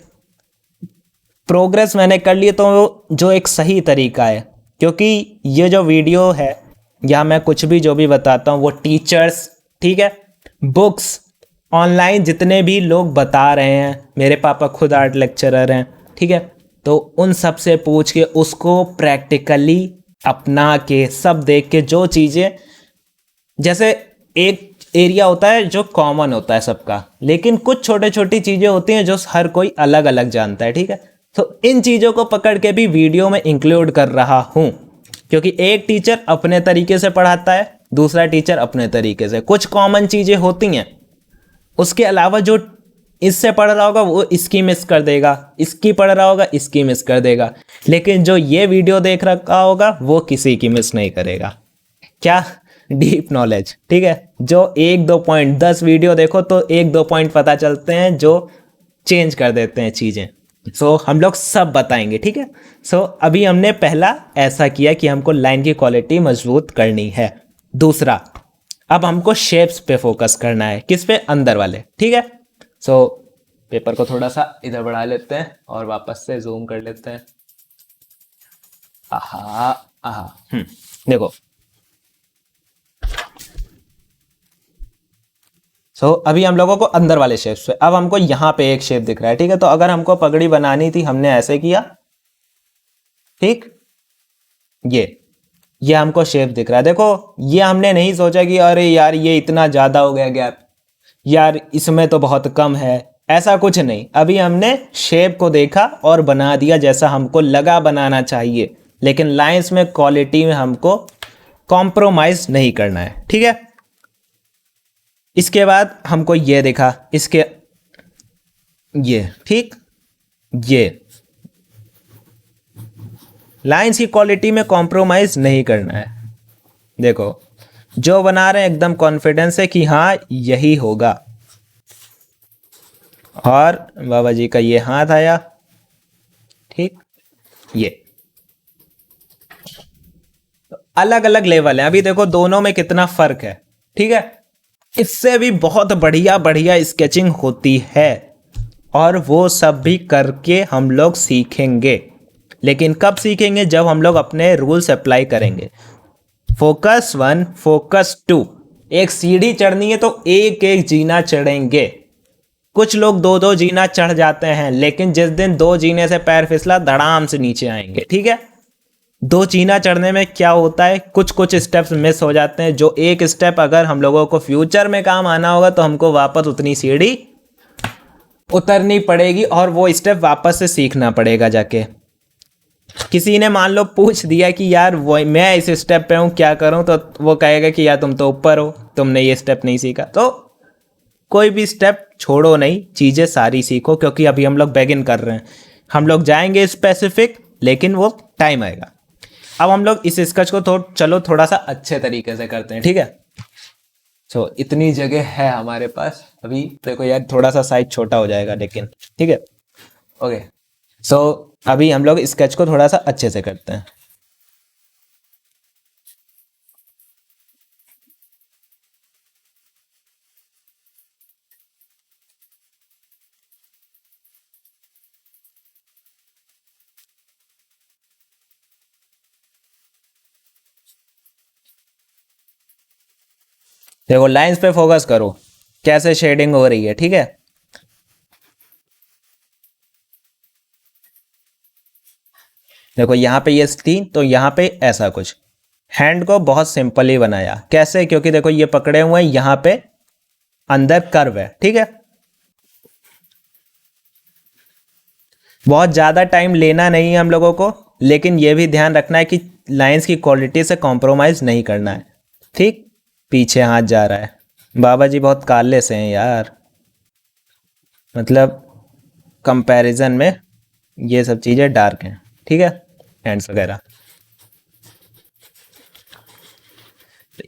प्रोग्रेस मैंने कर ली, तो जो एक सही तरीका है। क्योंकि ये जो वीडियो है या मैं कुछ भी जो भी बताता हूँ वो टीचर्स, ठीक है, बुक्स, ऑनलाइन जितने भी लोग बता रहे हैं, मेरे पापा खुद आर्ट लेक्चरर हैं, ठीक है, तो उन सब से पूछ के उसको प्रैक्टिकली अपना के सब देख के, जो चीज़ें, जैसे एक एरिया होता है जो कॉमन होता है सबका, लेकिन कुछ छोटे छोटी चीज़ें होती हैं जो हर कोई अलग अलग जानता है, ठीक है। तो इन चीज़ों को पकड़ के भी वीडियो में इंक्लूड कर रहा हूँ, क्योंकि एक टीचर अपने तरीके से पढ़ाता है, दूसरा टीचर अपने तरीके से। कुछ कॉमन चीज़ें होती हैं, उसके अलावा जो इससे पढ़ रहा होगा वो इसकी मिस कर देगा, इसकी पढ़ रहा होगा इसकी मिस कर देगा, लेकिन जो ये वीडियो देख रखा होगा वो किसी की मिस नहीं करेगा। क्या डीप नॉलेज, ठीक है। जो 1-2 पॉइंट, 10 वीडियो देखो तो 1-2 पॉइंट पता चलते हैं जो चेंज कर देते हैं चीज़ें। सो हम लोग सब बताएंगे, ठीक है। सो अभी हमने पहला ऐसा किया कि हमको लाइन की क्वालिटी मजबूत करनी है। दूसरा, अब हमको शेप्स पे फोकस करना है, किस पे, अंदर वाले, ठीक है। सो पेपर को थोड़ा सा इधर बढ़ा लेते हैं और वापस से जूम कर लेते हैं। आहा आहा, देखो अभी हम लोगों को अंदर वाले शेप्स पे, अब हमको यहाँ पे एक शेप दिख रहा है, ठीक है। तो अगर हमको पगड़ी बनानी थी, हमने ऐसे किया, ठीक, ये हमको शेप दिख रहा है। देखो ये हमने नहीं सोचा कि अरे यार ये इतना ज़्यादा हो गया गैप, यार इसमें तो बहुत कम है, ऐसा कुछ नहीं। अभी हमने शेप को देखा और बना दिया जैसा हमको लगा बनाना चाहिए, लेकिन लाइंस में क्वालिटी में हमको कॉम्प्रोमाइज नहीं करना है, ठीक है। इसके बाद हमको ये देखा, इसके ये ठीक, ये लाइंस की क्वालिटी में कॉम्प्रोमाइज नहीं करना है। देखो जो बना रहे हैं एकदम कॉन्फिडेंस है कि हाँ यही होगा। और बाबा जी का ये हाथ आया, ठीक, ये तो अलग अलग लेवल है। अभी देखो दोनों में कितना फर्क है, ठीक है। इससे भी बहुत बढ़िया बढ़िया स्केचिंग होती है और वो सब भी करके हम लोग सीखेंगे। लेकिन कब सीखेंगे? जब हम लोग अपने रूल्स अप्लाई करेंगे। फोकस 1, फोकस 2, एक सीढ़ी चढ़नी है तो एक एक जीना चढ़ेंगे। कुछ लोग दो दो जीना चढ़ जाते हैं, लेकिन जिस दिन दो जीने से पैर फिसला धड़ाम से नीचे आएंगे, ठीक है। दो जीना चढ़ने में क्या होता है, कुछ कुछ स्टेप्स मिस हो जाते हैं, जो एक स्टेप अगर हम लोगों को फ्यूचर में काम आना होगा तो हमको वापस उतनी सीढ़ी उतरनी पड़ेगी और वो स्टेप वापस से सीखना पड़ेगा जाके। किसी ने मान लो पूछ दिया कि यार वो मैं इस स्टेप पे हूँ क्या करूँ, तो वो कहेगा कि यार तुम तो ऊपर हो, तुमने ये स्टेप नहीं सीखा। तो कोई भी स्टेप छोड़ो नहीं, चीज़ें सारी सीखो, क्योंकि अभी हम लोग बैगिन कर रहे हैं। हम लोग जाएंगे स्पेसिफिक, लेकिन वो टाइम आएगा। अब हम लोग इस स्केच को चलो थोड़ा सा अच्छे तरीके से करते हैं, ठीक है। तो इतनी जगह है हमारे पास, अभी देखो यार थोड़ा सा साइज छोटा हो जाएगा लेकिन, ठीक है। ओके, सो अभी हम लोग स्केच को थोड़ा सा अच्छे से करते हैं। देखो लाइंस पे फोकस करो, कैसे शेडिंग हो रही है, ठीक है। देखो यहाँ पे ये तीन, तो यहाँ पे ऐसा कुछ। हैंड को बहुत सिंपल ही बनाया, कैसे? क्योंकि देखो ये पकड़े हुए हैं, यहाँ पे अंदर कर्व है, ठीक है। बहुत ज़्यादा टाइम लेना नहीं है हम लोगों को, लेकिन ये भी ध्यान रखना है कि लाइंस की क्वालिटी से कॉम्प्रोमाइज़ नहीं करना है, ठीक। पीछे हाथ जा रहा है, बाबा जी बहुत काले से हैं यार, मतलब कंपैरिजन में ये सब चीज़ें डार्क हैं, ठीक है, हैंड्स वगैरह।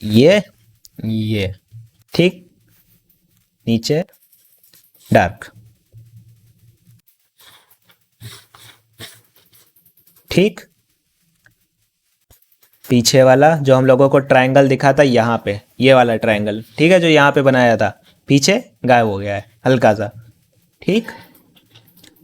ये ठीक, नीचे डार्क, ठीक। पीछे वाला जो हम लोगों को ट्रायंगल दिखा था यहाँ पे, ये वाला ट्रायंगल, ठीक है, जो यहाँ पे बनाया था, पीछे गायब हो गया है हल्का सा, ठीक।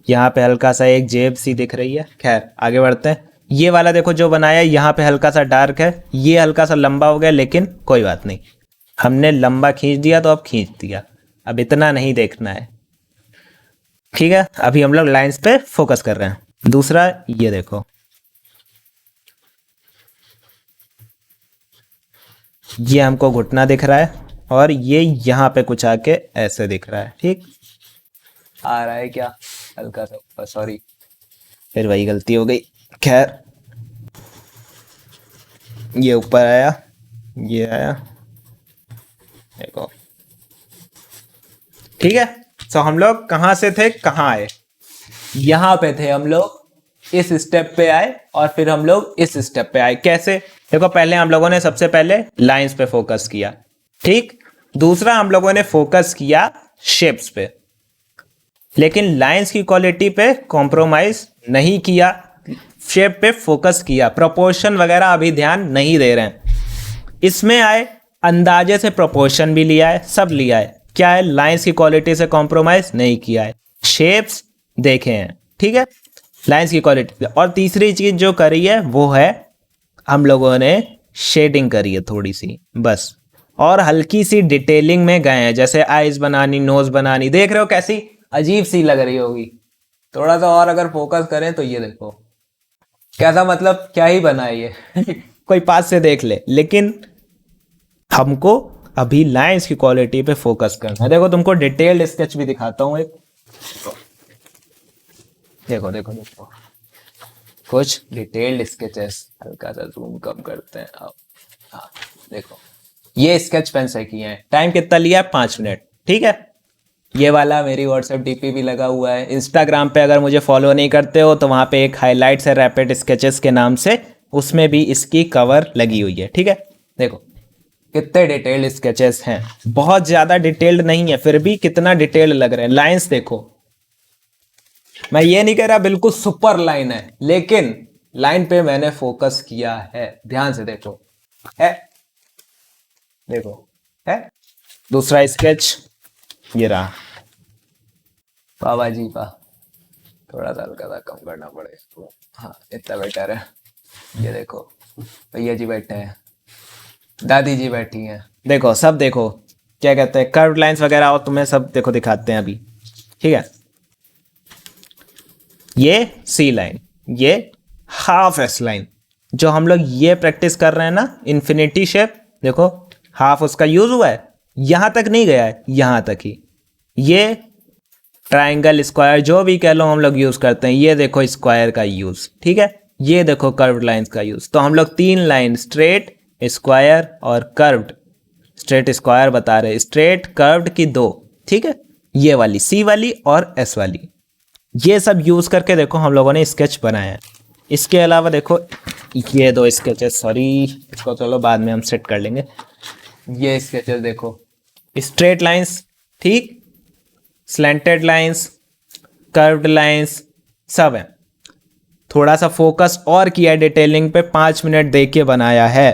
यहाँ पे हल्का सा एक जेब सी दिख रही है, खैर आगे बढ़ते हैं। ये वाला देखो जो बनाया है, यहाँ पे हल्का सा डार्क है, ये हल्का सा लंबा हो गया, लेकिन कोई बात नहीं, हमने लंबा खींच दिया तो अब खींच दिया, अब इतना नहीं देखना है, ठीक है। अभी हम लोग लाइंस पे फोकस कर रहे हैं। दूसरा ये देखो, ये हमको घुटना दिख रहा है और ये यहाँ पे कुछ आके ऐसे दिख रहा है, ठीक। आ रहा है क्या हल्का सा, सॉरी फिर वही गलती हो गई, खैर। ये ऊपर आया, ये आया, देखो, ठीक है। तो हम लोग कहाँ से थे कहाँ आए? यहाँ पे थे हम लोग, इस स्टेप पे आए और फिर हम लोग इस स्टेप पे आए। कैसे? देखो पहले हम लोगों ने सबसे पहले लाइंस पे फोकस किया, ठीक। दूसरा हम लोगों ने फोकस किया शेप्स पे, लेकिन लाइंस की क्वालिटी पे कॉम्प्रोमाइज नहीं किया, शेप पे फोकस किया। प्रोपोर्शन वगैरह अभी ध्यान नहीं दे रहे हैं। इसमें आए, अंदाजे से प्रोपोर्शन भी लिया है, सब लिया है, क्या है, लाइंस की क्वालिटी से कॉम्प्रोमाइज नहीं किया है, शेप्स देखे हैं, ठीक है, लाइंस की क्वालिटी। और तीसरी चीज जो करी है वो है हम लोगों ने शेडिंग करी है थोड़ी सी, बस। और हल्की सी डिटेलिंग में गए हैं, जैसे आईज बनानी, नोज बनानी, देख रहे हो कैसी अजीब सी लग रही होगी। थोड़ा सा और अगर फोकस करें तो ये देखो कैसा, मतलब क्या ही बना है ये कोई पास से देख ले। लेकिन हमको अभी लाइंस की क्वालिटी पे फोकस करना है। देखो तुमको डिटेल्ड स्केच भी दिखाता हूं एक, देखो देखो देखो, कुछ डिटेल्ड स्केचेस, हल्का सा जूम कम करते हैं अब, हाँ देखो, ये स्केच पेन से किए हैं। टाइम कितना लिया है? 5 मिनट। ठीक है, ये वाला मेरी व्हाट्सएप डीपी भी लगा हुआ है। इंस्टाग्राम पे अगर मुझे फॉलो नहीं करते हो तो वहाँ पे एक हाईलाइट्स है रैपिड स्केचेस के नाम से, उसमें भी इसकी कवर लगी हुई है। ठीक है, देखो कितने डिटेल्ड स्केचेस हैं। बहुत ज़्यादा डिटेल्ड नहीं है, फिर भी कितना डिटेल्ड लग रहे हैं। लाइंस देखो, मैं ये नहीं कह रहा बिल्कुल सुपर लाइन है, लेकिन लाइन पे मैंने फोकस किया है। ध्यान से देखो, है, देखो है। दूसरा स्केच ये रहा। बाबा जी वाह, थोड़ा सा हल्का सा कम करना पड़ेगा। हाँ इतना बेटर है। ये देखो भैया जी बैठे हैं, दादी जी बैठी हैं, देखो सब देखो क्या कहते हैं कर्व लाइंस वगैरह, और तुम्हें सब देखो दिखाते हैं अभी। ठीक है, ये सी लाइन, ये हाफ एस लाइन, जो हम लोग ये प्रैक्टिस कर रहे हैं ना, इन्फिनिटी शेप, देखो हाफ उसका यूज हुआ है, यहां तक नहीं गया है, यहां तक ही। ये ट्राइंगल स्क्वायर जो भी कह लो हम लोग यूज करते हैं। ये देखो स्क्वायर का यूज, ठीक है। ये देखो कर्व्ड लाइंस का यूज। तो हम लोग 3 लाइन, स्ट्रेट, स्क्वायर और कर्व्ड, स्ट्रेट स्क्वायर बता रहे, स्ट्रेट कर्व्ड की 2, ठीक है, ये वाली सी वाली और एस वाली, ये सब यूज करके देखो हम लोगों ने स्केच बनाया है। इसके अलावा देखो ये 2 स्केचेस, सॉरी इसको चलो बाद में हम सेट कर लेंगे। ये स्केचेस देखो, स्ट्रेट लाइंस, ठीक, स्लैंटेड लाइंस, कर्व्ड लाइंस, सब है। थोड़ा सा फोकस और किया डिटेलिंग पे, 5 मिनट दे के बनाया है।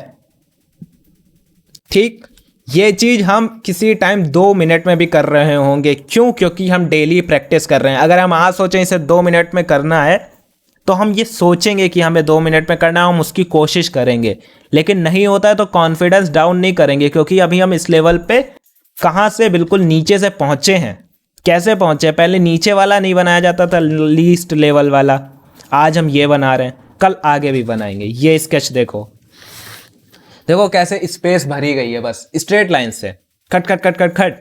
ठीक, ये चीज हम किसी टाइम 2 मिनट में भी कर रहे होंगे। क्यों? क्योंकि हम डेली प्रैक्टिस कर रहे हैं। अगर हम आज सोचें इसे 2 मिनट में करना है, तो हम ये सोचेंगे कि हमें 2 मिनट में करना है, हम उसकी कोशिश करेंगे, लेकिन नहीं होता है तो कॉन्फिडेंस डाउन नहीं करेंगे, क्योंकि अभी हम इस लेवल पे कहाँ से बिल्कुल नीचे से पहुंचे हैं। कैसे पहुंचे? पहले नीचे वाला नहीं बनाया जाता था, लीस्ट लेवल वाला, आज हम ये बना रहे हैं, कल आगे भी बनाएंगे। ये स्केच देखो, देखो कैसे स्पेस भरी गई है बस स्ट्रेट लाइन से, खट खट खट खट खट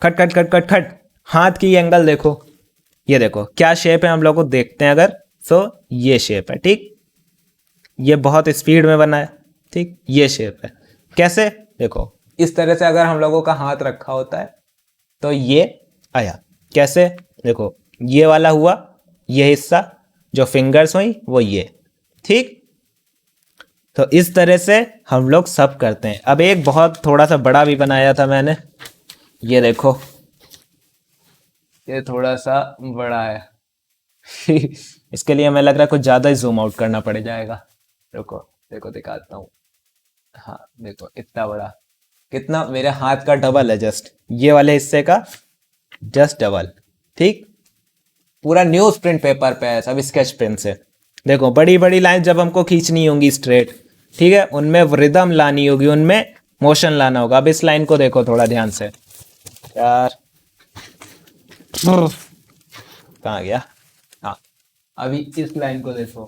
खट खट खट खट खट। हाथ की एंगल देखो, ये देखो क्या शेप है, हम लोग को देखते हैं अगर, सो ये शेप है, ठीक, ये बहुत स्पीड में बना है, ठीक, ये शेप है। कैसे? देखो इस तरह से अगर हम लोगों का हाथ रखा होता है तो ये आया। कैसे? देखो ये वाला हुआ, ये हिस्सा जो फिंगर्स हुई वो ये, ठीक। तो इस तरह से हम लोग सब करते हैं। अब एक बहुत थोड़ा सा बड़ा भी बनाया था मैंने, ये देखो, ये थोड़ा सा बड़ा है इसके लिए हमें लग रहा है कुछ ज़्यादा ही जूम आउट करना पड़ जाएगा। रुको देखो दिखाता हूँ। हाँ देखो इतना बड़ा, कितना, मेरे हाथ का डबल है, जस्ट ये वाले हिस्से का जस्ट डबल, ठीक। पूरा न्यूज प्रिंट पेपर पे है सब, स्केच पेन से। देखो बड़ी बड़ी लाइन जब हमको खींचनी होंगी स्ट्रेट, ठीक है, उनमें रिदम लानी होगी, उनमें मोशन लाना होगा। अब इस लाइन को देखो थोड़ा ध्यान से यार, कहाँ गया? हाँ, अभी इस लाइन को देखो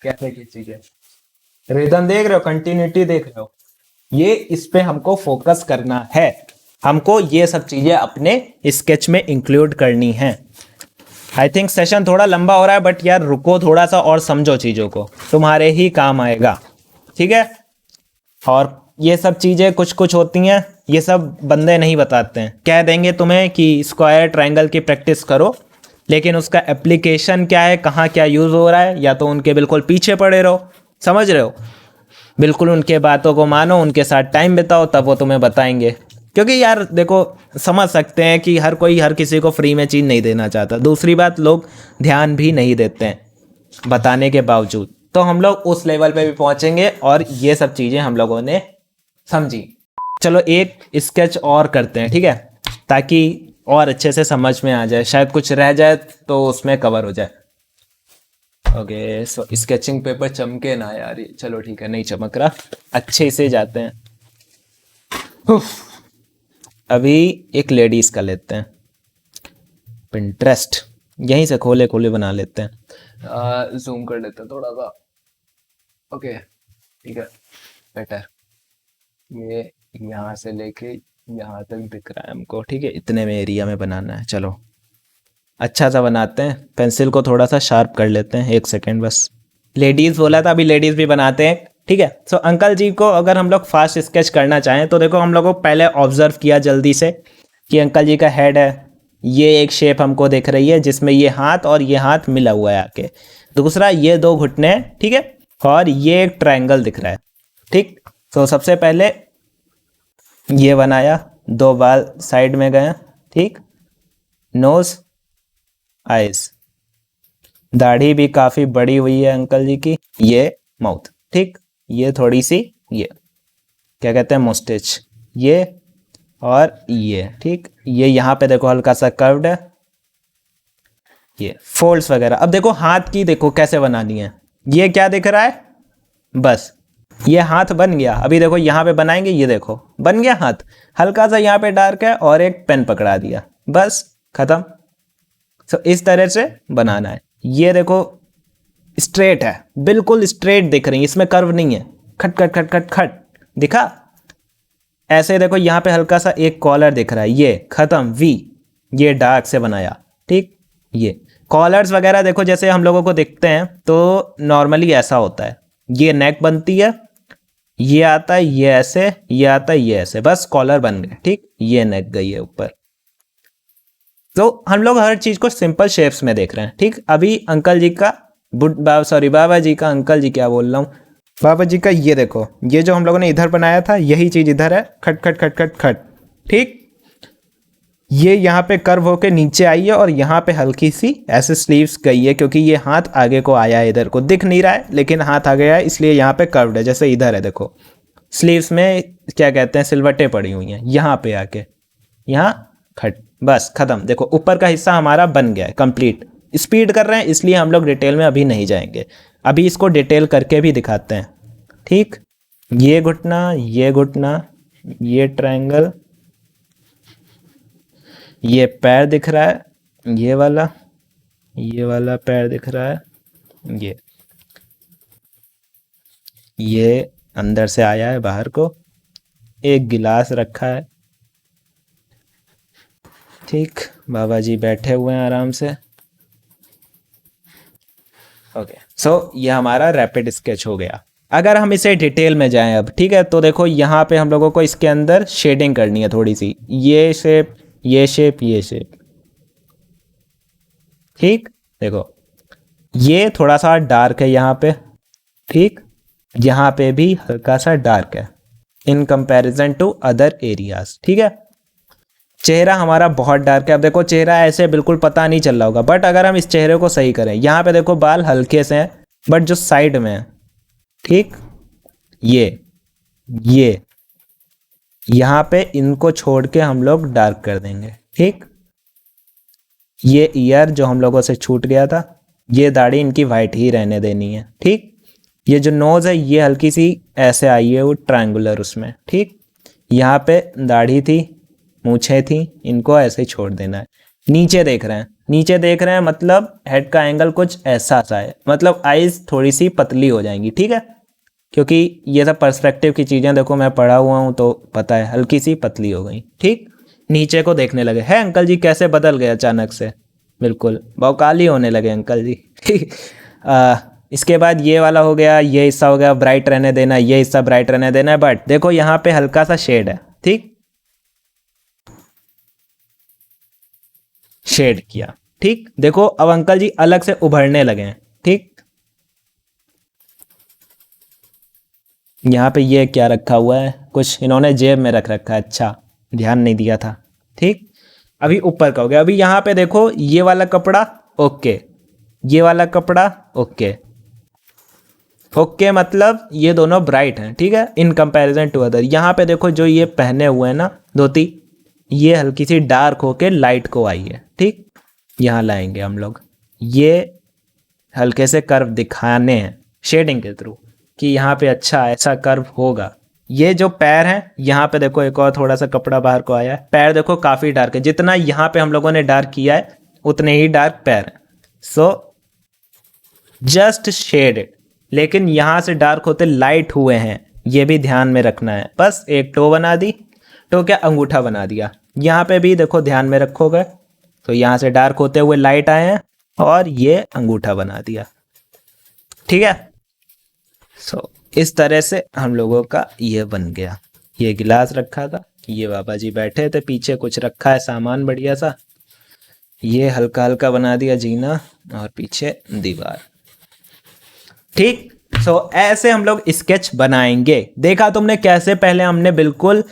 कैसे खींची है, रिदम देख रहे हो, कंटिन्यूटी देख रहे हो, ये इस पे हमको फोकस करना है। हमको ये सब चीजें अपने स्केच में इंक्लूड करनी है। आई थिंक सेशन थोड़ा लंबा हो रहा है, बट यार रुको थोड़ा सा और समझो चीज़ों को, तुम्हारे ही काम आएगा, ठीक है। और ये सब चीज़ें कुछ कुछ होती हैं, ये सब बंदे नहीं बताते हैं। कह देंगे तुम्हें कि स्क्वायर ट्रायंगल की प्रैक्टिस करो, लेकिन उसका एप्लीकेशन क्या है, कहाँ क्या यूज़ हो रहा है, या तो उनके बिल्कुल पीछे पड़े रहो, समझ रहे हो, बिल्कुल उनके बातों को मानो, उनके साथ टाइम बिताओ, तब वो तुम्हें बताएंगे। क्योंकि यार देखो, समझ सकते हैं कि हर कोई हर किसी को फ्री में चीज़ नहीं देना चाहता। दूसरी बात, लोग ध्यान भी नहीं देते हैं बताने के बावजूद। तो हम लोग उस लेवल पे भी पहुंचेंगे और ये सब चीज़ें हम लोगों ने समझी। चलो एक स्केच और करते हैं, ठीक है, ताकि और अच्छे से समझ में आ जाए, शायद कुछ रह जाए तो उसमें कवर हो जाए। ओके, सो स्केचिंग पेपर चमके ना यार, चलो ठीक है, नहीं चमक रहा, अच्छे से जाते हैं। अभी एक लेडीज का लेते हैं, पिंटरेस्ट, यहीं से खोले खोले बना लेते हैं। जूम कर लेते हैं थोड़ा सा, ओके ठीक है, बेटर। ये यहाँ से लेके यहाँ तक दिख रहा है हमको, ठीक है, इतने में एरिया में बनाना है। चलो अच्छा सा बनाते हैं, पेंसिल को थोड़ा सा शार्प कर लेते हैं, 1 सेकेंड बस। लेडीज़ बोला था, अभी लेडीज़ भी बनाते हैं, ठीक है। सो अंकल जी को अगर हम लोग फास्ट स्केच करना चाहें तो देखो हम लोगों को पहले ऑब्जर्व किया जल्दी से कि अंकल जी का हेड है, ये एक शेप हमको दिख रही है जिसमें ये हाथ और ये हाथ मिला हुआ है आके। दूसरा ये दो घुटने, ठीक है, और ये एक ट्रायंगल दिख रहा है, ठीक। तो सबसे पहले ये बनाया, दो बाल साइड में गए, ठीक, नोज, आइज, दाढ़ी भी काफी बड़ी हुई है अंकल जी की, ये माउथ, ठीक, ये थोड़ी सी, ये क्या कहते हैं, मुस्टेच, ये और ये, ठीक, ये यहाँ पे देखो हल्का सा कर्व्ड है, ये फोल्ड्स वगैरह। अब देखो हाथ की देखो कैसे बनानी है, ये क्या दिख रहा है, बस ये हाथ बन गया। अभी देखो यहाँ पे बनाएंगे, ये देखो बन गया हाथ, हल्का सा यहाँ पे डार्क है और एक पेन पकड़ा दिया, बस खत्म। तो इस तरह से बनाना है। ये देखो स्ट्रेट है, बिल्कुल स्ट्रेट दिख रही है, इसमें कर्व नहीं है, खट खट खट खट खट दिखा। ऐसे देखो यहाँ पे हल्का सा एक कॉलर दिख रहा है, ये खत्म, वी, ये डार्क से बनाया, ठीक। ये कॉलर्स वगैरह देखो जैसे हम लोगों को दिखते हैं तो नॉर्मली ऐसा होता है, ये नेक बनती है, ये आता है ये ऐसे, ये आता है ये ऐसे, बस कॉलर बन गए, ठीक, ये नेक गई है ऊपर। तो हम लोग हर चीज को सिंपल शेप्स में देख रहे हैं, ठीक। अभी अंकल जी का बाबा जी का, अंकल जी क्या बोल रहा हूँ, बाबा जी का ये देखो, ये जो हम लोगों ने इधर बनाया था यही चीज इधर है, खट खट खट खट खट, ठीक। ये यहाँ पे कर्व होके नीचे आई है और यहाँ पे हल्की सी ऐसे स्लीव्स गई है क्योंकि ये हाथ आगे को आया है, इधर को दिख नहीं रहा है लेकिन हाथ आ गया है इसलिए यहाँ पे कर्व्ड है। जैसे इधर है देखो, स्लीव्स में क्या कहते हैं, सिलवटें पड़ी हुई हैं, यहाँ पे आके यहाँ खट, बस खत्म। देखो ऊपर का हिस्सा हमारा बन गया है कंप्लीट। स्पीड कर रहे हैं इसलिए हम लोग डिटेल में अभी नहीं जाएंगे, अभी इसको डिटेल करके भी दिखाते हैं, ठीक। ये घुटना, ये घुटना, ये ट्रायंगल, ये पैर दिख रहा है, ये वाला पैर दिख रहा है, ये अंदर से आया है बाहर को, एक गिलास रखा है, ठीक। बाबा जी बैठे हुए हैं आराम से, ओके। सो ये हमारा रैपिड स्केच हो गया। अगर हम इसे डिटेल में जाएं अब, ठीक है, तो देखो यहाँ पे हम लोगों को इसके अंदर शेडिंग करनी है थोड़ी सी, ये शेप, ये शेप, ये शेप, ठीक। देखो ये थोड़ा सा डार्क है यहाँ पे, ठीक, यहाँ पे भी हल्का सा डार्क है in comparison to other areas, ठीक है। चेहरा हमारा बहुत डार्क है। अब देखो चेहरा ऐसे बिल्कुल पता नहीं चल रहा होगा, बट अगर हम इस चेहरे को सही करें, यहाँ पे देखो बाल हल्के से हैं बट जो साइड में है, ठीक, ये यहाँ पे इनको छोड़ के हम लोग डार्क कर देंगे, ठीक। ये ईयर जो हम लोगों से छूट गया था, ये दाढ़ी इनकी वाइट ही रहने देनी है, ठीक। ये जो नोज है ये हल्की सी ऐसे आई है वो ट्रायंगुलर उसमें, ठीक। यहाँ पे दाढ़ी थी, मूछें थी, इनको ऐसे ही छोड़ देना है। नीचे देख रहे हैं, नीचे देख रहे हैं मतलब हेड का एंगल कुछ ऐसा सा है, मतलब आईज थोड़ी सी पतली हो जाएंगी, ठीक है, क्योंकि ये सब पर्सपेक्टिव की चीज़ें देखो मैं पढ़ा हुआ हूँ तो पता है, हल्की सी पतली हो गई, ठीक। नीचे को देखने लगे है अंकल जी, कैसे बदल गए अचानक से, बिल्कुल भौकाली होने लगे अंकल जी, ठीक। इसके बाद ये वाला हो गया, ये हिस्सा हो गया ब्राइट रहने देना, ये हिस्सा ब्राइट रहने देना है, बट देखो यहाँ पे हल्का सा शेड है, ठीक, शेड किया, ठीक। देखो अब अंकल जी अलग से उभरने लगे हैं, ठीक। यहाँ पे ये क्या रखा हुआ है, कुछ इन्होंने जेब में रख रखा है, अच्छा ध्यान नहीं दिया था, ठीक। अभी ऊपर का हो गया। अभी यहाँ पे देखो ये वाला कपड़ा ओके, ये वाला कपड़ा ओके, ओके मतलब ये दोनों ब्राइट हैं, ठीक है, इन कंपैरिजन टू अदर। यहाँ पे देखो जो ये पहने हुए हैं ना धोती, ये हल्की सी डार्क होके लाइट को आई है, ठीक। यहाँ लाएंगे हम लोग, ये हल्के से कर्व दिखाने हैं शेडिंग के थ्रू कि यहाँ पे अच्छा ऐसा कर्व होगा। ये जो पैर हैं यहाँ पे देखो एक और थोड़ा सा कपड़ा बाहर को आया है, पैर देखो काफ़ी डार्क है, जितना यहाँ पे हम लोगों ने डार्क किया है उतने ही डार्क पैर हैं। सो जस्ट शेड, लेकिन यहाँ से डार्क होते लाइट हुए हैं, ये भी ध्यान में रखना है। बस एक टो बना दी, टो क्या अंगूठा बना दिया। यहाँ पे भी देखो ध्यान में रखोगे तो यहाँ से डार्क होते हुए लाइट आए हैं और ये अंगूठा बना दिया, ठीक है। सो इस तरह से हम लोगों का ये बन गया। ये गिलास रखा था, ये बाबा जी बैठे थे, पीछे कुछ रखा है सामान बढ़िया सा, ये हल्का हल्का बना दिया जीना और पीछे दीवार। ठीक, सो ऐसे हम लोग स्केच बनाएंगे। देखा तुमने कैसे पहले हमने बिल्कुल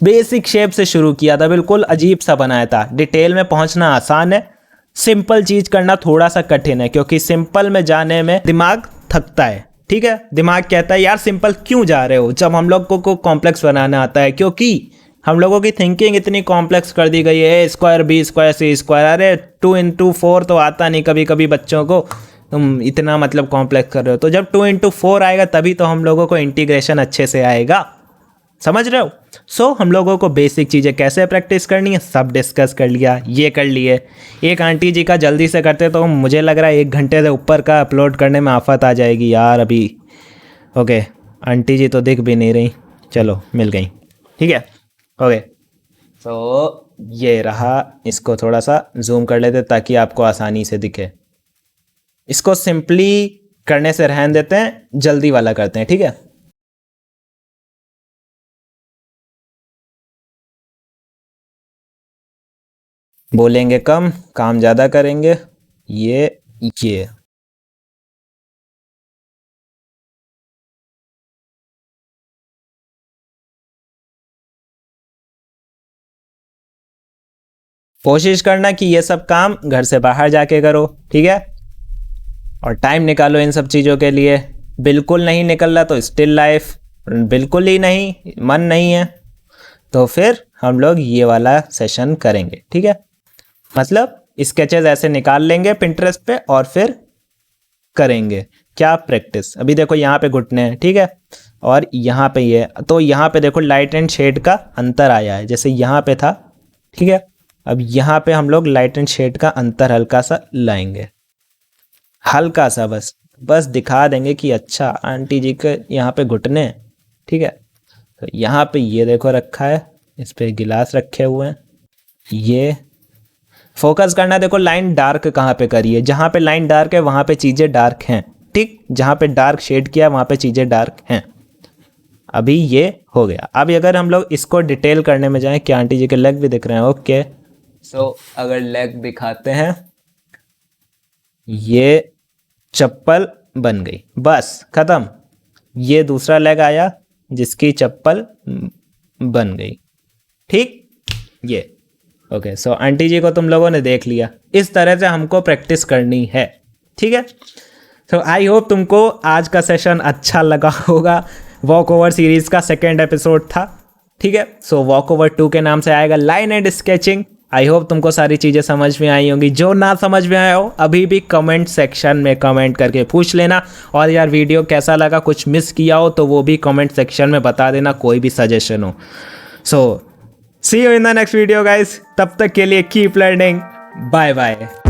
बेसिक शेप से शुरू किया था, बिल्कुल अजीब सा बनाया था। डिटेल में पहुंचना आसान है, सिंपल चीज करना थोड़ा सा कठिन है, क्योंकि सिंपल में जाने में दिमाग थकता है। ठीक है, दिमाग कहता है यार सिंपल क्यों जा रहे हो, जब हम लोग को कॉम्प्लेक्स बनाना आता है। क्योंकि हम लोगों की थिंकिंग इतनी कॉम्प्लेक्स कर दी गई है, A² B² C²। अरे 2 into 4 तो आता नहीं कभी कभी बच्चों को, तुम इतना मतलब कॉम्प्लेक्स कर रहे हो। तो जब 2 into 4 आएगा तभी तो हम लोगों को इंटीग्रेशन अच्छे से आएगा, समझ रहे हो। सो हम लोगों को बेसिक चीज़ें कैसे प्रैक्टिस करनी है सब डिस्कस कर लिया, ये कर लिए। एक आंटी जी का जल्दी से करते तो मुझे लग रहा है 1 घंटे से ऊपर का अपलोड करने में आफत आ जाएगी यार अभी। ओके, आंटी जी तो दिख भी नहीं रही, चलो मिल गई, ठीक है। ओके, तो ये रहा, इसको थोड़ा सा जूम कर लेते ताकि आपको आसानी से दिखे। इसको सिंपली करने से रहने देते हैं, जल्दी वाला करते हैं, ठीक है। बोलेंगे कम, काम ज़्यादा करेंगे। ये कोशिश करना कि ये सब काम घर से बाहर जाके करो, ठीक है। और टाइम निकालो इन सब चीज़ों के लिए। बिल्कुल नहीं निकल रहा तो स्टिल लाइफ, बिल्कुल ही नहीं, मन नहीं है तो फिर हम लोग ये वाला सेशन करेंगे, ठीक है। मतलब स्केचेस ऐसे निकाल लेंगे पिंटरेस्ट पे और फिर करेंगे क्या, प्रैक्टिस। अभी देखो यहाँ पे घुटने हैं, ठीक है, और यहाँ पे ये, तो यहाँ पे देखो लाइट एंड शेड का अंतर आया है, जैसे यहाँ पे था, ठीक है। अब यहाँ पे हम लोग लाइट एंड शेड का अंतर हल्का सा लाएंगे, हल्का सा, बस दिखा देंगे कि अच्छा आंटी जी के यहाँ पे घुटने, ठीक है। तो यहाँ पे ये देखो रखा है, इस पे गिलास रखे हुए हैं। ये फोकस करना, देखो लाइन डार्क कहाँ पे करी है, जहाँ पे लाइन डार्क है वहाँ पे चीज़ें डार्क हैं, ठीक। जहाँ पे डार्क शेड किया वहाँ पे चीज़ें डार्क हैं। अभी ये हो गया। अभी अगर हम लोग इसको डिटेल करने में जाएं, क्या आंटी जी के लेग भी दिख रहे हैं, ओके। सो अगर लेग दिखाते हैं, ये चप्पल बन गई, बस खत्म। ये दूसरा लेग आया जिसकी चप्पल बन गई, ठीक। ये ओके, सो आंटी जी को तुम लोगों ने देख लिया। इस तरह से हमको प्रैक्टिस करनी है, ठीक है। सो आई होप तुमको आज का सेशन अच्छा लगा होगा। वॉक ओवर सीरीज का 2nd एपिसोड था, ठीक है। सो वॉक ओवर 2 के नाम से आएगा line and sketching. I hope तुमको सारी चीज़ें समझ में आई होंगी। जो ना समझ में आया हो अभी भी कमेंट सेक्शन में कमेंट करके पूछ लेना। और यार वीडियो कैसा लगा, कुछ मिस किया हो तो वो भी कमेंट सेक्शन में बता देना, कोई भी सजेशन हो। So see you in the next video guys, तब तक के लिए कीप लर्निंग, बाय बाय।